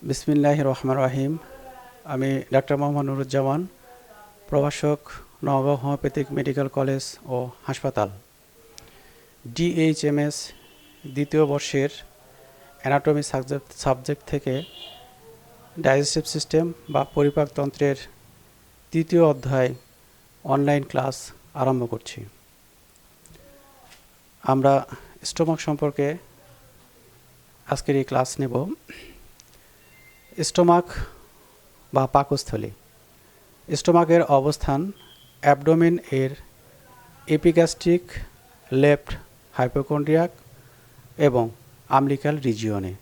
বিসমিল্লাহির রহমানির রহিম। আমি ডাক্তার মোহাম্মদ নুরুজ্জামান, প্রভাষক, নওগাঁ হোমিওপ্যাথিক মেডিকেল কলেজ ও হাসপাতাল। ডিএইচএমএস দ্বিতীয় বর্ষের অ্যানাটমি সাবজেক্ট থেকে ডাইজেস্টিভ সিস্টেম বা পরিপাকতন্ত্রের তৃতীয় অধ্যায় অনলাইন ক্লাস আরম্ভ করছি। আমরা স্টোমাক সম্পর্কে আজকের এই ক্লাস নেব। স্টোমাক বা পাকস্থলী। স্টোমাকের অবস্থান অ্যাবডোমেন এর এপিগ্যাস্ট্রিক, লেফট হাইপোকন্ড্রিয়াক এবং আমবিলিকাল রিজিয়নে।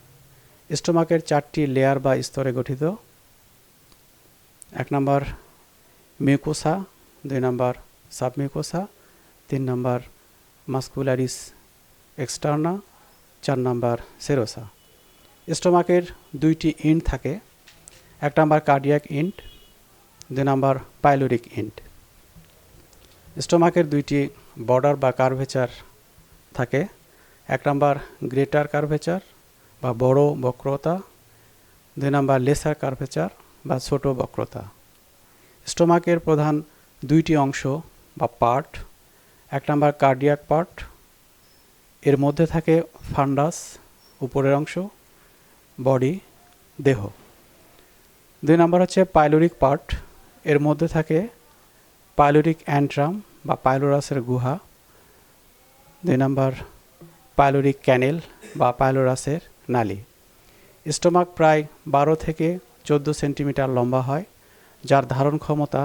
স্টোমাকের 4টি লেয়ার বা স্তরে গঠিত। 1 নম্বর মিউকোসা, 2 নম্বর সাবমিউকোসা, 3 নম্বর মাস্কুলারিস এক্সটার্না, 4 নম্বর সেরোসা। স্টোমাকের 2টি ইন্ট থাকে। 1 নম্বর কার্ডিয়াক ইন্ট, 2 নম্বর পাইলোরিক ইন্ট। স্টোমাকের 2টি বর্ডার বা কার্ভেচার থাকে। 1 নম্বর গ্রেটার কার্ভেচার বা বড় বক্রতা, 2 নম্বর লেসার কার্ভেচার বা ছোট বক্রতা। স্টোমাকের প্রধান 2টি অংশ বা পার্ট। 1 নম্বর কার্ডিয়াক পার্ট, এর মধ্যে থাকে ফান্ডাস উপরের অংশ, বডি দেহ। 2 নম্বর হচ্ছে পাইলোরিক পার্ট, এর মধ্যে থাকে পাইলোরিক অ্যান্ট্রাম বা পাইলোরাসের গুহা। 2 নম্বর পাইলোরিক ক্যানেল বা পাইলোরাসের নালী। স্টোমাক প্রায় 12 থেকে 14 সেন্টিমিটার লম্বা হয়, যার ধারণ ক্ষমতা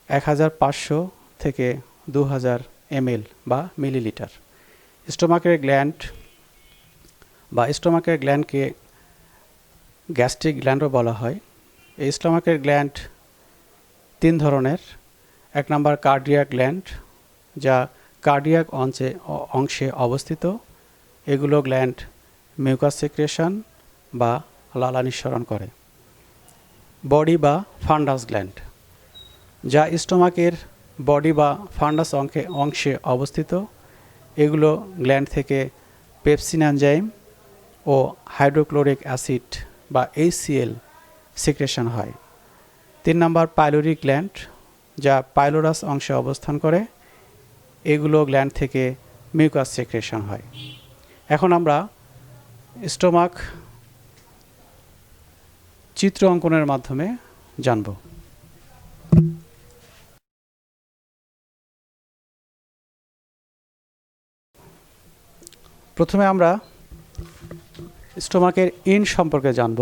1500 থেকে 2000 ml বা মিলিলিটার। স্টোমাকের গ্ল্যান্ডকে গ্যাস্ট্রিক গ্ল্যান্ডও বলা হয়। এই স্টোমাকের গ্ল্যান্ড 3 ধরনের। 1 নম্বর কার্ডিয়াক গ্ল্যান্ড, যা কার্ডিয়াক অংশে অবস্থিত। এগুলো গ্ল্যান্ড মিউকাস সিক্রেশন বা লালা নিঃসরণ করে। বডি বা ফান্ডাস গ্ল্যান্ড, যা স্টোমাকের বডি বা ফান্ডাস অংশে অবস্থিত। এগুলো গ্ল্যান্ড থেকে পেপসিন এনজাইম ও হাইড্রোক্লোরিক অ্যাসিড বা HCl সিক্রেশন হয়। 3 নম্বর পাইলোরিক গ্ল্যান্ড, যা পাইলোরাস অংশে অবস্থান করে। এগুলো গ্ল্যান্ড থেকে মিউকাস সিক্রেশন হয়। এখন আমরা স্টোমাক চিত্র অঙ্কনের মাধ্যমে জানব। প্রথমে আমরা স্টোমাকের ইন্ট সম্পর্কে জানব।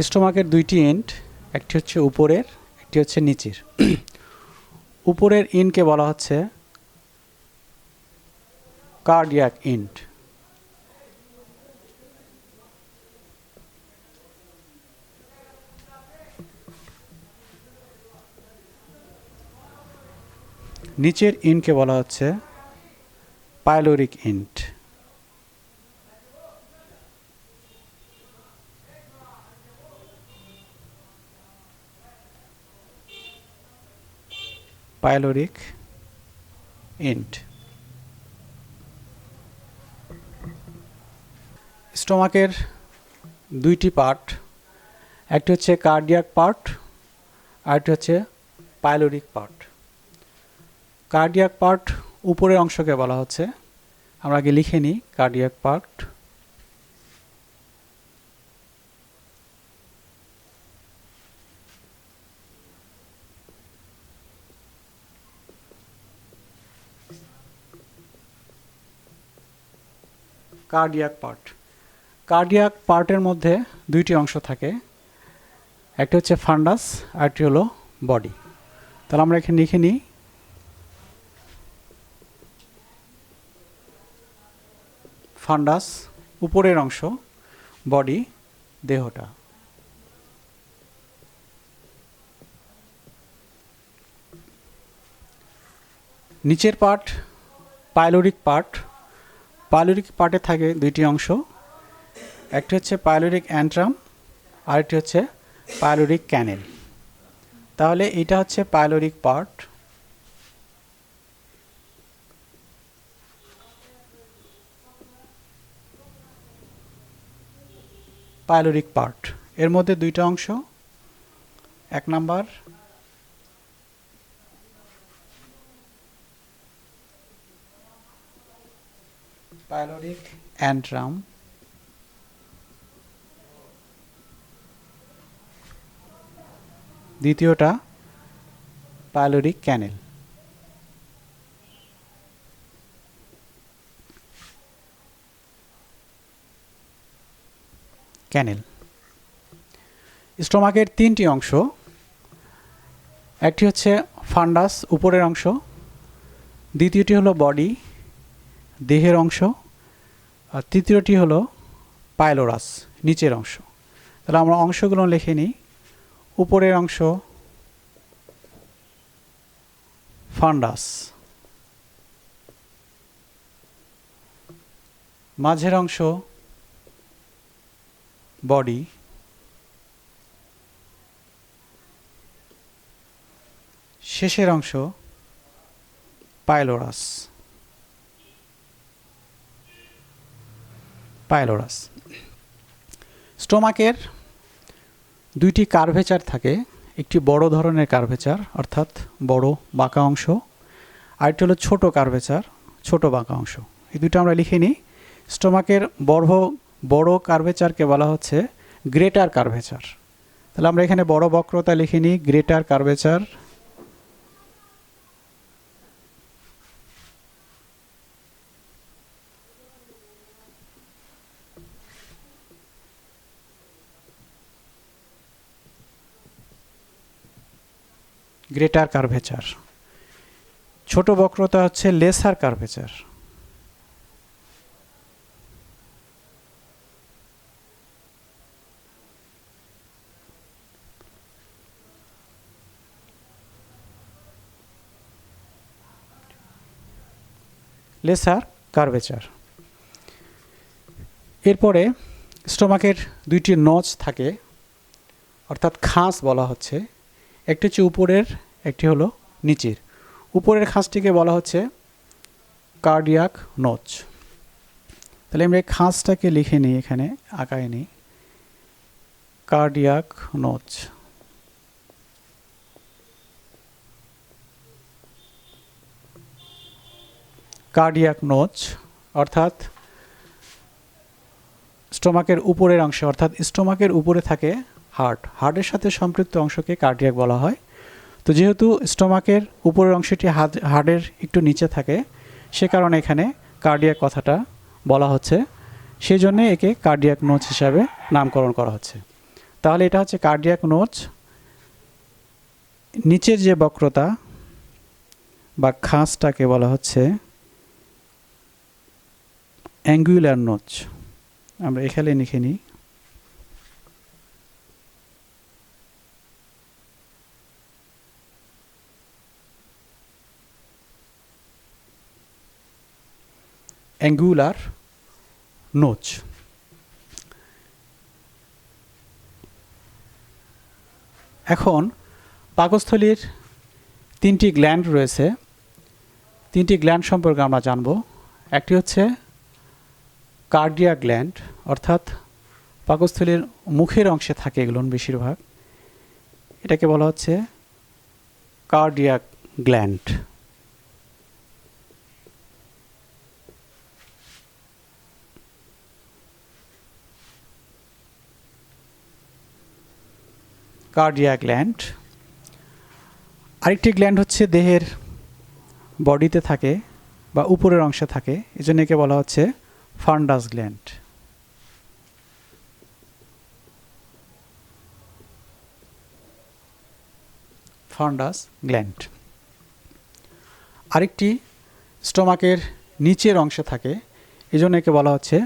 স্টোমাকের 2টি ইন্ট, একটি হচ্ছে উপরের, একটি হচ্ছে নিচের। উপরের ইন্টকে বলা হচ্ছে কার্ডিয়াক ইন্ট। নিচের ইন্টকে বলা হচ্ছে পাইলোরিক ইন্ট। Pyloric int. স্টোমাকের 2টি পার্ট, একটি হচ্ছে কার্ডিয়াক পার্ট, আরেকটি হচ্ছে পাইলোরিক পার্ট। কার্ডিয়াক পার্ট উপরের অংশকে বলা হচ্ছে, আমরা আগে লিখে নিই কার্ডিয়াক পার্ট। কার্ডিয়াক পার্টের মধ্যে 2টি অংশ থাকে, একটা হচ্ছে ফান্ডাস, আরেকটি হলো বডি। তাহলে আমরা এখানে লিখে নিই ফান্ডাস উপরের অংশ, বডি দেহটা। নিচের পার্ট পাইলোরিক পার্ট। পাইলোরিক পার্টে থাকে 2টি অংশ, একটি হচ্ছে পাইলোরিক অ্যান্ট্রাম, আরেকটি হচ্ছে পাইলোরিক ক্যানেল। তাহলে এটা হচ্ছে পাইলোরিক পার্ট। Pyloric part. এর মধ্যে দুইটা অংশ, এক নাম্বার পাইলোরিক অ্যান্ট্রাম, দ্বিতীয়টা পাইলোরিক ক্যানেল। ক্যানেল স্টোমাকের তিনটি অংশ, একটি হচ্ছে ফান্ডাস উপরের অংশ, দ্বিতীয়টি হলো বডি দেহের অংশ, আর তৃতীয়টি হলো পাইলোরাস নিচের অংশ। তাহলে আমরা অংশগুলো লিখে নিই। উপরের অংশ ফান্ডাস, মাঝের অংশ বডি, শেষের অংশ পাইলোরাস। পাইলোরাস স্টোমাকের দুইটি কার্ভেচার থাকে, একটি বড় ধরনের কার্ভেচার অর্থাৎ বড় বাঁকা অংশ, আরেকটি হলো ছোট কার্ভেচার ছোট বাঁকা অংশ। এই দুটো আমরা লিখে নিই। স্টোমাকের বড় কার্ভেচারকে বলা হচ্ছে গ্রেটার কার্ভেচার। তাহলে আমরা এখানে বড় বক্রতা লিখে নিই গ্রেটার কার্ভেচার। Greater curvature. ছোট বক্রতা হচ্ছে লেসার কার্ভেচার। Laser curvature. এরপরে স্টোমাকের দুইটি নচ থাকে অর্থাৎ খাঁজ বলা হচ্ছে, একটি হচ্ছে উপরের, একটি হলো নিচের। উপরের খাঁজটিকে বলা হচ্ছে কার্ডিয়াক নচ। তাহলে আমরা এই খাঁজটাকে লিখে নিই, এখানে আঁকায় নিই কার্ডিয়াক নচ। কার্ডিয়াক নচ অর্থাৎ স্টোমাকের উপরের অংশ, অর্থাৎ স্টোমাকের উপরে থাকে হার্টের সাথে সম্পৃক্ত অংশকে কার্ডিয়াক বলা হয়। তো যেহেতু স্টোমাকের উপরের অংশটি হার্টের একটু নিচে থাকে, সে কারণে এখানে কার্ডিয়াক কথাটা বলা হচ্ছে, সেই জন্যে একে কার্ডিয়াক নোচ হিসাবে নামকরণ করা হচ্ছে। তাহলে এটা হচ্ছে কার্ডিয়াক নোচ। নিচের যে বক্রতা বা খাঁজটাকে বলা হচ্ছে অ্যাঙ্গুলার নোচ। আমরা এখানে লিখে নিই অ্যাঙ্গুলার নোচ। এখন পাকস্থলীর তিনটি গ্ল্যান্ড রয়েছে, তিনটি গ্ল্যান্ড সম্পর্কে আমরা জানব। একটি হচ্ছে কার্ডিয়াক গ্ল্যান্ড, অর্থাৎ পাকস্থলীর মুখের অংশে থাকে এগুলো বেশিরভাগ, এটাকে বলা হচ্ছে কার্ডিয়াক গ্ল্যান্ড। Cardiac gland. আরেকটি গ্ল্যান্ড হচ্ছে দেহের বডিতে থাকে বা উপরের অংশে থাকে, এজন্য একে বলা হচ্ছে ফান্ডাস গ্ল্যান্ড। ফান্ডাস গ্ল্যান্ড। আরেকটি স্টোমাকের নিচের অংশে থাকে, এজন্য একে বলা হচ্ছে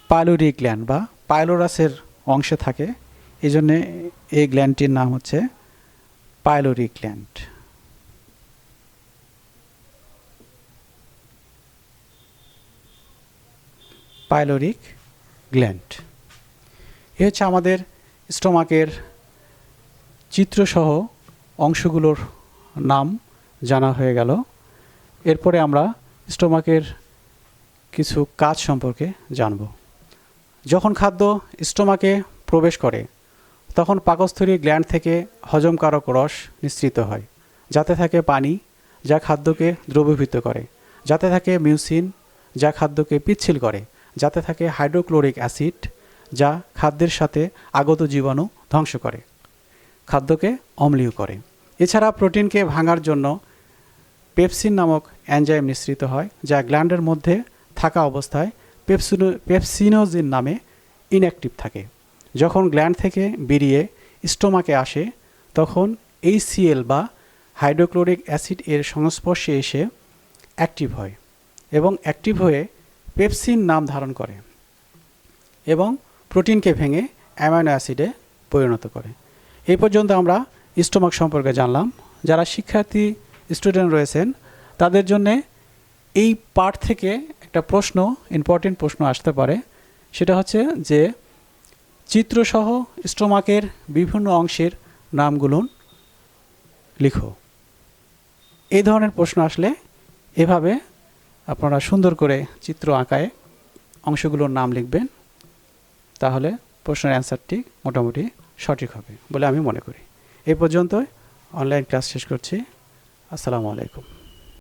পাইলোরিক গ্ল্যান্ড বা পাইলোরাসের অংশে থাকে, এই জন্যে এই গ্ল্যান্ডটির নাম হচ্ছে পাইলোরিক গ্ল্যান্ড। Pyloric gland. এ হচ্ছে আমাদের স্টোমাকের চিত্রসহ অংশগুলোর নাম জানা হয়ে গেল। এরপরে আমরা স্টোমাকের কিছু কাজ সম্পর্কে জানব। যখন খাদ্য স্টোমাকে প্রবেশ করে তখন পাকস্থলী গ্ল্যান্ড থেকে হজমকারক রস নিঃসৃত হয়, যাতে থাকে পানি যা খাদ্যকে দ্রবীভূত করে, যাতে থাকে মিউসিন যা খাদ্যকে পিচ্ছিল করে, যাতে থাকে হাইড্রোক্লোরিক অ্যাসিড যা খাদ্যের সাথে আগত জীবাণু ধ্বংস করে, খাদ্যকে অম্লীয় করে। এছাড়া প্রোটিনকে ভাঙার জন্য পেপসিন নামক এনজাইম নিঃসৃত হয়, যা গ্ল্যান্ডের মধ্যে থাকা অবস্থায় পেপসিনোজিন নামে ইনঅ্যাক্টিভ থাকে। যখন গ্ল্যান্ড থেকে বেরিয়ে স্টোমাকে আসে তখন HCl বা হাইড্রোক্লোরিক অ্যাসিড এর সংস্পর্শে এসে অ্যাক্টিভ হয় এবং অ্যাক্টিভ হয়ে পেপসিন নাম ধারণ করে এবং প্রোটিনকে ভেঙে অ্যামাইনো অ্যাসিডে পরিণত করে। এই পর্যন্ত আমরা স্টোমাক সম্পর্কে জানলাম। যারা শিক্ষার্থী স্টুডেন্ট রয়েছেন তাদের জন্যে এই পার্ট থেকে একটা প্রশ্ন, ইম্পর্টেন্ট প্রশ্ন আসতে পারে, সেটা হচ্ছে যে চিত্রসহ স্টোমাকের বিভিন্ন অংশের নামগুলো লিখো। এই ধরনের প্রশ্ন আসলে এভাবে আপনারা সুন্দর করে চিত্র আঁকায় অংশগুলোর নাম লিখবেন, তাহলে প্রশ্নের অ্যান্সারটি মোটামুটি সঠিক হবে বলে আমি মনে করি। এই পর্যন্ত অনলাইন ক্লাস শেষ করছি। আসসালামু আলাইকুম।